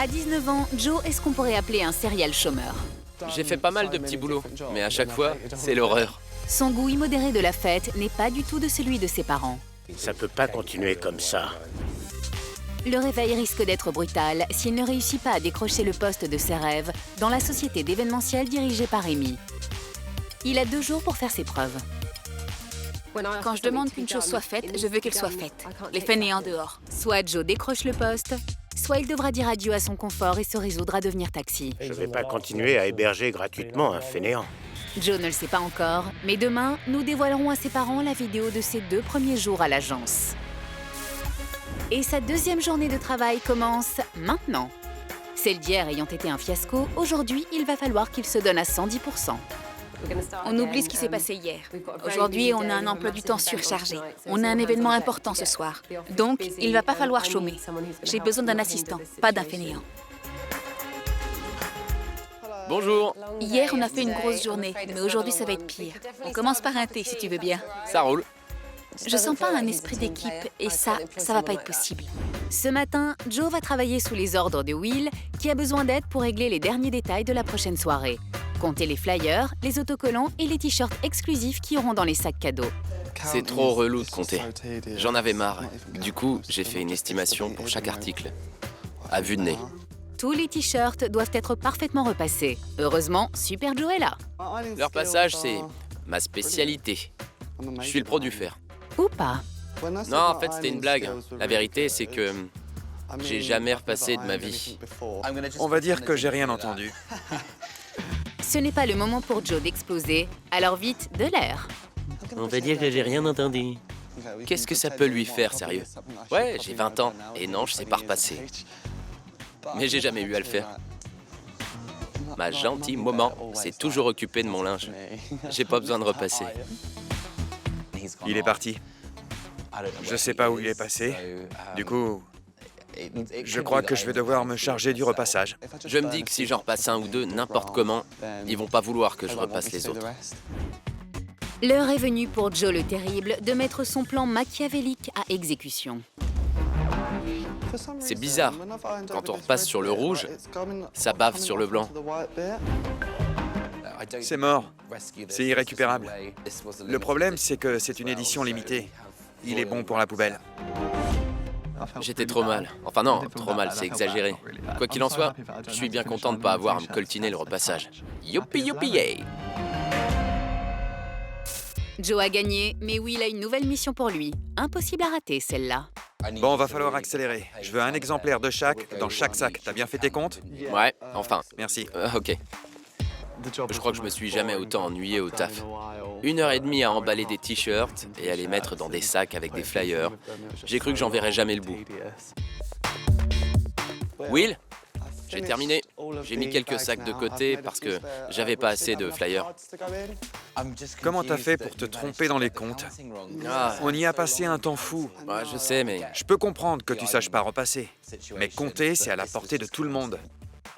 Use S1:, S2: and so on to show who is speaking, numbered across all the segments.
S1: À 19 ans, Joe est ce qu'on pourrait appeler un serial chômeur.
S2: J'ai fait pas mal de petits boulots, mais à chaque fois, c'est l'horreur.
S1: Son goût immodéré de la fête n'est pas du tout de celui de ses parents.
S3: Ça peut pas continuer comme ça.
S1: Le réveil risque d'être brutal s'il ne réussit pas à décrocher le poste de ses rêves dans la société d'événementiel dirigée par Amy. Il a 2 jours pour faire ses preuves.
S4: Quand je demande qu'une chose soit faite, je veux qu'elle soit faite. Les fainéants dehors.
S1: Soit Joe décroche le poste, soit il devra dire adieu à son confort et se résoudre à devenir taxi.
S3: Je vais pas continuer à héberger gratuitement un fainéant.
S1: Joe ne le sait pas encore, mais demain, nous dévoilerons à ses parents la vidéo de ses 2 premiers jours à l'agence. Et sa 2e journée de travail commence maintenant. Celle d'hier ayant été un fiasco, aujourd'hui, il va falloir qu'il se donne à 110%.
S4: On oublie ce qui s'est passé hier. Aujourd'hui, on a un emploi du temps surchargé. On a un événement important ce soir. Donc, il ne va pas falloir chômer. J'ai besoin d'un assistant, pas d'un fainéant.
S2: Bonjour,
S4: Hier, on a fait une grosse journée, mais aujourd'hui, ça va être pire. On commence par un thé, si tu veux bien.
S2: ça roule.
S4: Je sens pas un esprit d'équipe, et ça va pas être possible.
S1: Ce matin, Joe va travailler sous les ordres de Will, qui a besoin d'aide pour régler les derniers détails de la prochaine soirée. Comptez les flyers, les autocollants et les t-shirts exclusifs qui auront dans les sacs cadeaux.
S2: C'est trop relou de compter. J'en avais marre. Du coup, j'ai fait une estimation pour chaque article. À vue de nez.
S1: Tous les t-shirts doivent être parfaitement repassés. Heureusement, Super Joe est là.
S2: Leur passage, c'est ma spécialité. Je suis le pro du fer.
S1: Ou pas.
S2: Non, en fait, c'était une blague. La vérité, c'est que j'ai jamais repassé de ma vie.
S5: On va dire que j'ai rien entendu.
S1: Ce n'est pas le moment pour Joe d'exploser, alors vite, de l'air.
S3: On va dire que j'ai rien entendu.
S2: Qu'est-ce que ça peut lui faire, sérieux? Ouais, j'ai 20 ans, et non, je sais pas repasser. Mais j'ai jamais eu à le faire. Ma gentille maman s'est toujours occupée de mon linge. J'ai pas besoin de repasser.
S5: Il est parti. Je sais pas où il est passé. Du coup, je crois que je vais devoir me charger du repassage.
S2: Je me dis que si j'en repasse un ou deux, n'importe comment, ils vont pas vouloir que je repasse les autres.
S1: L'heure est venue pour Joe le Terrible de mettre son plan machiavélique à exécution.
S2: C'est bizarre. Quand on repasse sur le rouge, ça bave sur le blanc.
S5: C'est mort. C'est irrécupérable. Le problème, c'est que c'est une édition limitée. Il est bon pour la poubelle.
S2: J'étais trop mal. Enfin non, trop mal, c'est exagéré. Quoi qu'il en soit, je suis bien content de pas avoir à me coltiner le repassage. Youpi youpi yay!
S1: Joe a gagné, mais Will a une nouvelle mission pour lui. Impossible à rater, celle-là.
S5: Bon, va falloir accélérer. Je veux un exemplaire de chaque dans chaque sac. T'as bien fait tes comptes?
S2: Ouais, enfin,
S5: Merci.
S2: ok. Je crois que je me suis jamais autant ennuyé au taf. 1h30 à emballer des t-shirts et à les mettre dans des sacs avec des flyers. J'ai cru que j'en verrais jamais le bout. Will, j'ai terminé. J'ai mis quelques sacs de côté parce que j'avais pas assez de flyers.
S5: Comment t'as fait pour te tromper dans les comptes?
S2: Ah,
S5: On y a passé un temps fou.
S2: ouais, je sais, mais
S5: Je peux comprendre que tu saches pas repasser. Mais compter, c'est à la portée de tout le monde.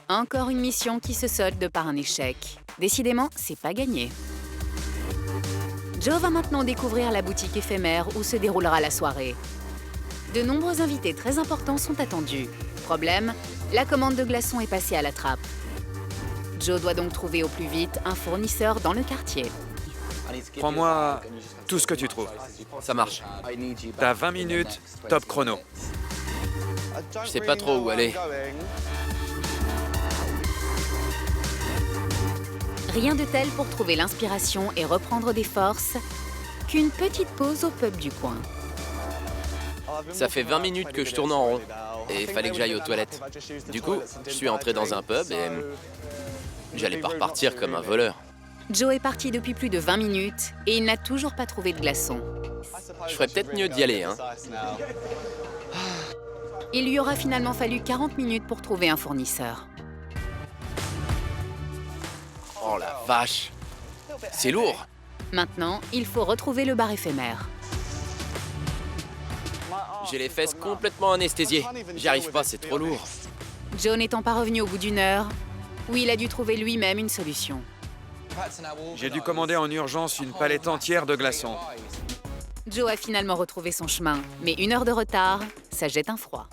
S1: Encore une mission qui se solde par un échec. Décidément, c'est pas gagné. Joe va maintenant découvrir la boutique éphémère où se déroulera la soirée. De nombreux invités très importants sont attendus. Problème, la commande de glaçons est passée à la trappe. Joe doit donc trouver au plus vite un fournisseur dans le quartier.
S5: Prends-moi tout ce que tu trouves.
S2: ça marche.
S5: T'as 20 minutes, top chrono.
S2: Je sais pas trop où aller.
S1: Rien de tel pour trouver l'inspiration et reprendre des forces qu'une petite pause au pub du coin.
S2: Ça fait 20 minutes que je tourne en rond et il fallait que j'aille aux toilettes. Du coup, je suis entré dans un pub et j'allais pas repartir comme un voleur.
S1: Joe est parti depuis plus de 20 minutes et il n'a toujours pas trouvé de glaçons.
S2: Je ferais peut-être mieux d'y aller, hein.
S1: Il lui aura finalement fallu 40 minutes pour trouver un fournisseur.
S2: Oh la vache! C'est lourd!
S1: Maintenant, il faut retrouver le bar éphémère.
S2: J'ai les fesses complètement anesthésiées. J'y arrive pas, c'est trop lourd.
S1: Joe n'étant pas revenu au bout d'une heure, Will a dû trouver lui-même une solution.
S5: J'ai dû commander en urgence une palette entière de glaçons.
S1: Joe a finalement retrouvé son chemin, mais 1 heure de retard, ça jette un froid.